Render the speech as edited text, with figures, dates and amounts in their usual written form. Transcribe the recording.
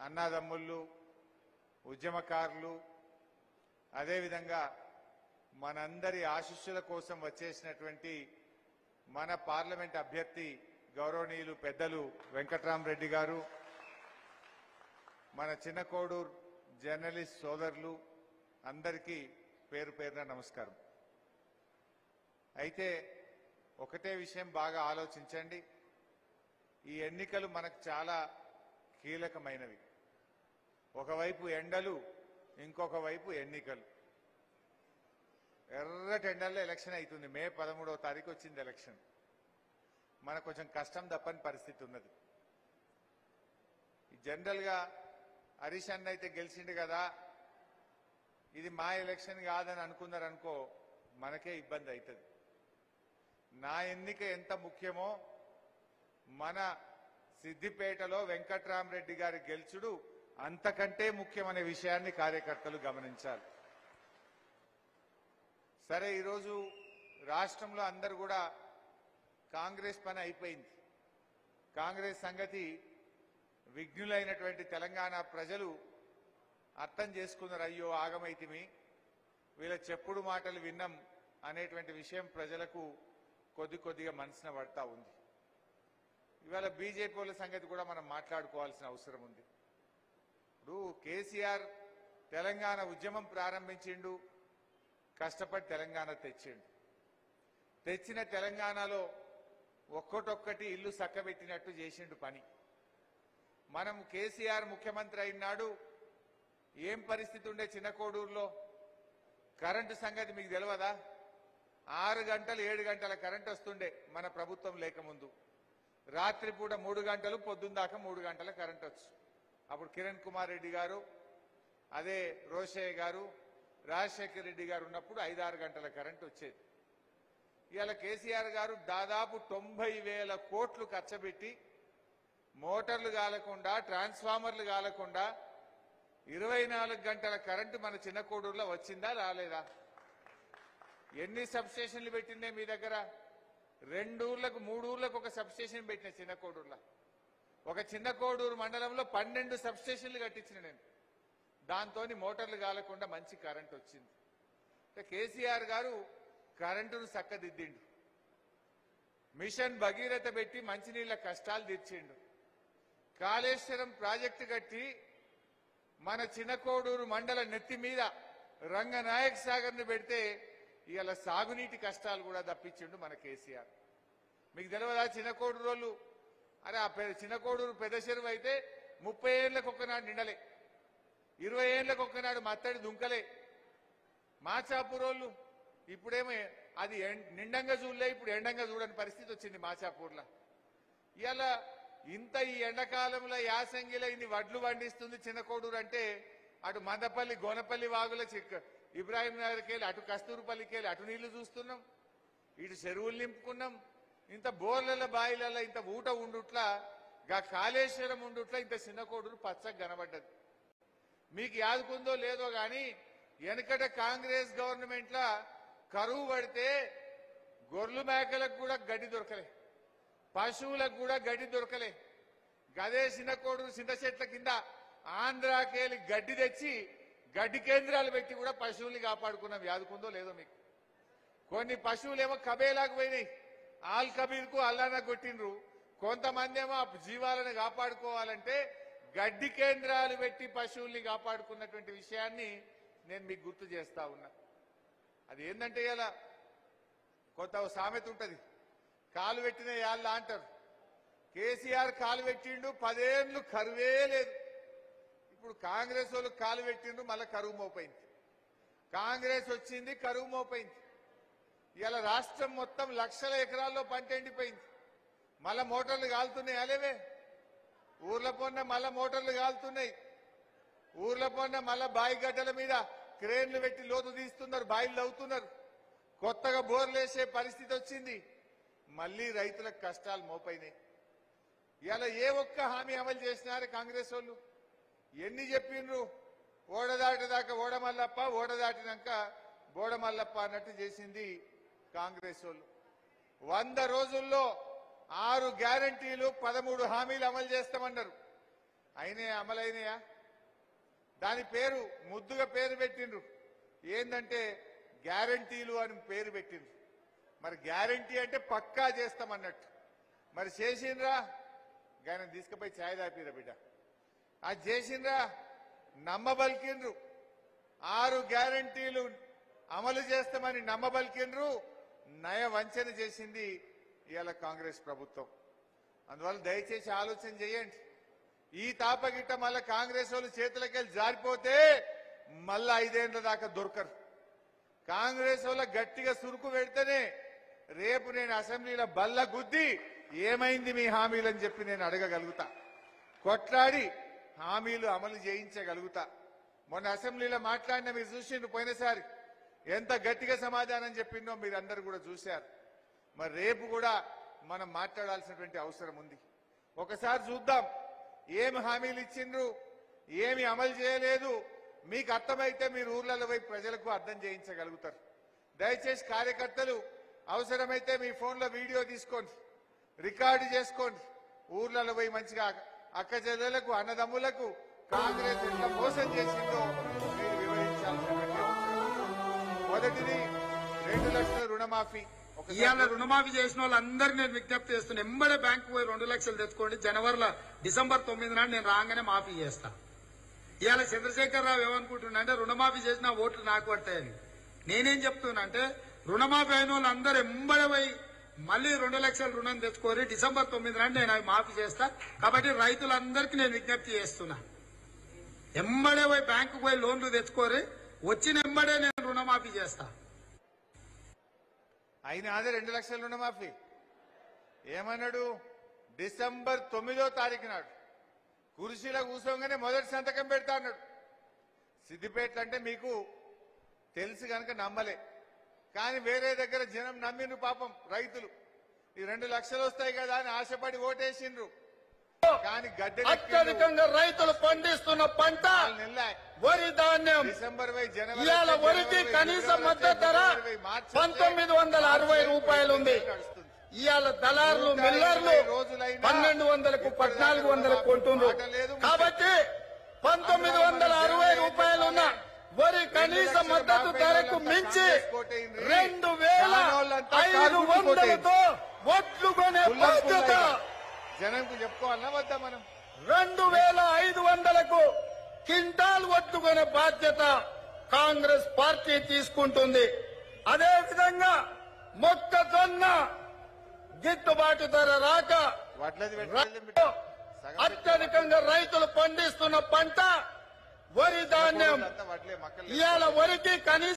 అన్నదమ్ముళ్ళు, ఉద్యమకారులు, అదేవిధంగా మనందరి ఆశీస్సుల కోసం వచ్చేసినటువంటి మన పార్లమెంట్ అభ్యర్థి గౌరవనీయులు పెద్దలు వెంకట్రామరెడ్డి గారు, మన చిన్న కోడూరు జర్నలిస్ట్ సోదరులు అందరికీ పేరు పేరున నమస్కారం. అయితే ఒకటే విషయం బాగా ఆలోచించండి. ఈ ఎన్నికలు మనకు చాలా కీలకమైనవి. ఒకవైపు ఎండలు, ఇంకొక వైపు ఎన్నికలు. ఎర్రటి ఎండల్లో ఎలక్షన్ అవుతుంది. మే 13వ తారీఖు వచ్చింది ఎలక్షన్. మనకు కొంచెం కష్టం తప్పని పరిస్థితి ఉన్నది. జనరల్గా హరీష్ అన్న అయితే గెలిచిండు కదా, ఇది మా ఎలక్షన్ కాదని అనుకున్నారనుకో, మనకే ఇబ్బంది అవుతుంది. నా ఎన్నిక ఎంత ముఖ్యమో మన సిద్దిపేటలో వెంకట్రామరెడ్డి గారి గెలుచుడు అంతకంటే ముఖ్యమనే విషయాన్ని కార్యకర్తలు గమనించాలి. సరే, ఈరోజు రాష్ట్రంలో అందరూ కూడా కాంగ్రెస్ పని అయిపోయింది. కాంగ్రెస్ సంగతి విఘ్నులైనటువంటి తెలంగాణ ప్రజలు అర్థం చేసుకున్నారు. అయ్యో ఆగమైతిమి, వీళ్ళ చెప్పుడు మాటలు విన్నాం అనేటువంటి విషయం ప్రజలకు కొద్దిగా మనసున పడతా ఉంది. ఇవాళ బీజేపీ వాళ్ళ సంగతి కూడా మనం మాట్లాడుకోవాల్సిన అవసరం ఉంది. ఇప్పుడు కేసీఆర్ తెలంగాణ ఉద్యమం ప్రారంభించిండు, కష్టపడి తెలంగాణ తెచ్చిండు. తెచ్చిన తెలంగాణలో ఒక్కటొక్కటి ఇల్లు చక్కబెట్టినట్టు చేసిండు పని. మనం కేసీఆర్ ముఖ్యమంత్రి అయినాడు ఏం పరిస్థితి ఉండే చిన్న కోడూరులో? కరెంటు సంగతి మీకు తెలియదా? 6 గంటలు 7 గంటల కరెంట్ వస్తుండే మన ప్రభుత్వం లేకముందు. రాత్రిపూట 3 గంటలు, పొద్దున్న దాకా 3 గంటల కరెంట్ వచ్చు. అప్పుడు కిరణ్ కుమార్ రెడ్డి గారు, అదే రోషయ్య గారు, రాజశేఖర్ రెడ్డి గారు ఉన్నప్పుడు 5-6 గంటల కరెంట్ వచ్చేది. ఇవాళ కేసీఆర్ గారు దాదాపు 90,000 కోట్లు ఖర్చుపెట్టి మోటార్లు కాలకుండా, ట్రాన్స్ఫార్మర్లు కాలకుండా 24 గంటల కరెంటు మన చిన్న కోడూరులో వచ్చిందా రాలేదా? ఎన్ని సబ్స్టేషన్లు పెట్టిందే మీ దగ్గర? 2 ఊర్లకు 3 ఊర్లకు ఒక సబ్స్టేషన్ పెట్టిన చిన్న కోడూరులో. ఒక చిన్న కోడూరు మండలంలో 12 సబ్స్టేషన్లు కట్టించిన నేను. దాంతో మోటార్లు కాలకుండా మంచి కరెంట్ వచ్చింది. కేసీఆర్ గారు కరెంటును చక్కదిద్దిండు. మిషన్ భగీరథ పెట్టి మంచినీళ్ల కష్టాలు తీర్చిండు. కాళేశ్వరం ప్రాజెక్టు కట్టి మన చిన్న కోడూరు మండల నెత్తి మీద రంగనాయక్ సాగర్ ను పెడితే ఇవాళ సాగునీటి కష్టాలు కూడా తప్పించిండు మన కేసీఆర్. మీకు తెలియదా చిన్న కోడూరు వాళ్ళు? అరే ఆ చిన్న కోడూరు పెద్ద చెరువు అయితే 30 ఏళ్లకు ఒక్కనాడు నిండలే, 20 ఏళ్లకు ఒక్కనాడు మత్తడి దుంకలే. మాచాపూరోళ్ళు ఇప్పుడేమో అది నిండంగా చూడలే, ఇప్పుడు ఎండంగా చూడని పరిస్థితి వచ్చింది మాచాపూర్లో. ఇవాళ ఇంత ఈ ఎండాకాలంలో యాసంగిలో ఇన్ని వడ్లు పండిస్తుంది చిన్న కోడూరు అంటే, అటు మందపల్లి గోనపల్లి వాగుల ఇబ్రాహిం నగర్కి వెళ్ళి, అటు కస్తూరుపల్లికి వెళ్ళి అటు నీళ్లు చూస్తున్నాం, ఇటు చెరువులు నింపుకున్నాం. ఇంత బోర్ల బాయిలలో ఇంత ఊట ఉండుట్లా, గా కాళేశ్వరం ఉండుట్లా ఇంత చిన్న కోడూరు పచ్చగా కనబడ్డది. మీకు యాదుకుందో లేదో గాని వెనకట కాంగ్రెస్ గవర్నమెంట్ లా కరువు పడితే గొర్రెలు మేకలకు కూడా గడ్డి దొరకలే, పశువులకు కూడా గడ్డి దొరకలే. గదే చిన్న కోడూరు చింత చెట్ల కింద ఆంధ్రాకేలి గడ్డి తెచ్చి గడ్డి కేంద్రాలు పెట్టి కూడా పశువుల్ని కాపాడుకున్నాం. యాదుకుందో లేదో మీకు? కొన్ని పశువులేమో కబేలాకు పోయినాయి, ఆల్ కబీర్కు అల్లానా కొట్టిండ్రు. కొంతమంది ఏమో జీవాలను కాపాడుకోవాలంటే గడ్డి కేంద్రాలు పెట్టి పశువుల్ని కాపాడుకున్నటువంటి విషయాన్ని నేను మీకు గుర్తు చేస్తా ఉన్నా. అది ఏంటంటే ఇలా కొంత సామెత ఉంటది, కాలు పెట్టిన యాళ్ళ అంటారు. కేసీఆర్ కాలు పెట్టిండు, 10 ఏళ్ళు కరువే లేదు. ఇప్పుడు కాంగ్రెస్ వాళ్ళు కాలు పెట్టిండు, మళ్ళీ కరువు మోపైంది. కాంగ్రెస్ వచ్చింది, కరువు మోపైంది. ఇలా రాష్ట్రం మొత్తం లక్షల ఎకరాల్లో పంట ఎండిపోయింది. మళ్ళా మోటార్లు కాలుతున్నాయి. అలేవే ఊర్ల పొన్న మళ్ళా మోటార్లు కాలుతున్నాయి. ఊర్ల పొన్న మళ్ళా బాయి గడ్డల మీద క్రేన్లు పెట్టి లోతు తీస్తున్నారు, బాయిలు అవుతున్నారు. కొత్తగా బోర్లు వేసే పరిస్థితి వచ్చింది. మళ్లీ రైతులకు కష్టాలు మోపైనాయి. ఇలా ఏ ఒక్క హామీ అమలు చేసినారు కాంగ్రెస్ వాళ్ళు? ఎన్ని చెప్పిండ్రు? ఓడదాటదాకా ఓడమల్లప్ప, ఓడదాటినాక బోడమల్లప్ప అన్నట్టు చేసింది కాంగ్రెస్ వాళ్ళు. 100 రోజుల్లో 6 గ్యారంటీలు 13 హామీలు అమలు చేస్తామన్నారు. అయినాయా అమలైనయా? దాని పేరు ముద్దుగా పేరు పెట్టిండ్రు, ఏందంటే గ్యారంటీలు అని పేరు పెట్టిండ్రు. మరి గ్యారంటీ అంటే పక్కా చేస్తామన్నట్టు. మరి చేసిండ్రా? ఆయన తీసుకుపోయి ఛాయ్ దాపిరా బిడ్డ, అది చేసిండ్రా? నమ్మబలికిండ్రు. 6 గ్యారంటీలు అమలు చేస్తామని నమ్మబలికిండ్రు. నయ వంచన చేసింది ఇవాళ కాంగ్రెస్ ప్రభుత్వం. అందువల్ల దయచేసి ఆలోచన చేయండి. ఈ తాపగిట్ట మళ్ళా కాంగ్రెస్ వాళ్ళు చేతులకెళ్ళి జారిపోతే మళ్ళా 5 ఏళ్ల దాకా దొరకరు. కాంగ్రెస్ వాళ్ళ గట్టిగా సురుకు పెడితేనే రేపు నేను అసెంబ్లీలో బల్ల గుద్ది ఏమైంది మీ హామీలని చెప్పి నేను అడగగలుగుతా, కొట్లాడి హామీలు అమలు చేయించగలుగుతా. మొన్న అసెంబ్లీలో మాట్లాడిన మీరు చూసిండ్రు, పోయినసారి ఎంత గట్టిగా సమాధానం చెప్పిందో మీరు అందరు కూడా చూశారు. మరి రేపు కూడా మనం మాట్లాడాల్సినటువంటి అవసరం ఉంది. ఒకసారి చూద్దాం ఏమి హామీలు ఇచ్చిండ్రు, ఏమి అమలు చేయలేదు. మీకు అర్థమైతే మీరు ఊర్లలో పోయి ప్రజలకు అర్థం చేయించగలుగుతారు. దయచేసి కార్యకర్తలు అవసరమైతే మీ ఫోన్లో వీడియో తీసుకోండి, రికార్డు చేసుకోండి. ఊర్లలో పోయి మంచిగా అక్క చెల్లెలకు అన్నదమ్ములకు కాంగ్రెస్ ఎంత మోసం చేసిందో మీరు వివరించాల్సినటువంటి అవసరం. మొదటిది 2 లక్షల రుణమాఫీ. ఇవాళ రుణమాఫీ చేసిన వాళ్ళందరినీ నేను విజ్ఞప్తి చేస్తున్నా, ఎంబడే బ్యాంకు పోయి 2 లక్షలు తెచ్చుకోండి. డిసెంబర్ 9 నాడు నేను రాగానే మాఫీ చేస్తా. ఇవాళ చంద్రశేఖరరావు ఏమనుకుంటున్నా అంటే రుణమాఫీ చేసిన ఓట్లు నాకు పడతాయని. నేనేం చెప్తున్నా అంటే రుణమాఫీ అయిన వాళ్ళందరూ ఎంబడే పోయి మళ్ళీ 2 లక్షల రుణం తెచ్చుకోరి. డిసెంబర్ 9 నాడు నేను అవి మాఫీ చేస్తా. కాబట్టి రైతులందరికీ నేను విజ్ఞప్తి చేస్తున్నా, ఎంబడే పోయి బ్యాంకు పోయి లోన్లు తెచ్చుకోరి, వచ్చిన ఎంబడే నేను రుణమాఫీ చేస్తా. అయినా అదే 2 లక్షల రుణమాఫీ ఏమన్నాడు? డిసెంబర్ 9వ తారీఖు నాడు కుర్చీలో కూర్చోగానే మొదటి సంతకం పెడతా అన్నాడు. సిద్దిపేట అంటే మీకు తెలుసు కనుక నమ్మలే, కానీ వేరే దగ్గర జనం నమ్మిండ్రు. పాపం రైతులు ఈ 2 లక్షలు వస్తాయి కదా అని ఆశపడి ఓటేసిండ్రు. కానీ అత్యధికంగా రైతులు పండిస్తున్న పంట వరి ధాన్యం డిసెంబర్ ఇవాళ వరికి కనీస మద్దతు ధర 1960 రూపాయలు ఉంది. ఇవాళ దళారులు మిల్లర్లు 1200కు 1400కు కొంటున్నారు. కాబట్టి 1960 రూపాయలు ఉన్న వరి కనీస మద్దతు ధరకు మించి 2500తో ఒట్లు కొనే బాధ్యత జనంకు చెప్పుకోవాలన్నా వద్దా? మనం 2500కు క్వింటాల్ ఒట్లు కొనే బాధ్యత కాంగ్రెస్ పార్టీ తీసుకుంటుంది. అదేవిధంగా మొక్కజొన్న గిట్టుబాటు ధర రాక అత్యధికంగా రైతులు పండిస్తున్న పంట వరి ధాన్యం ఇవాళ వరికి కనీస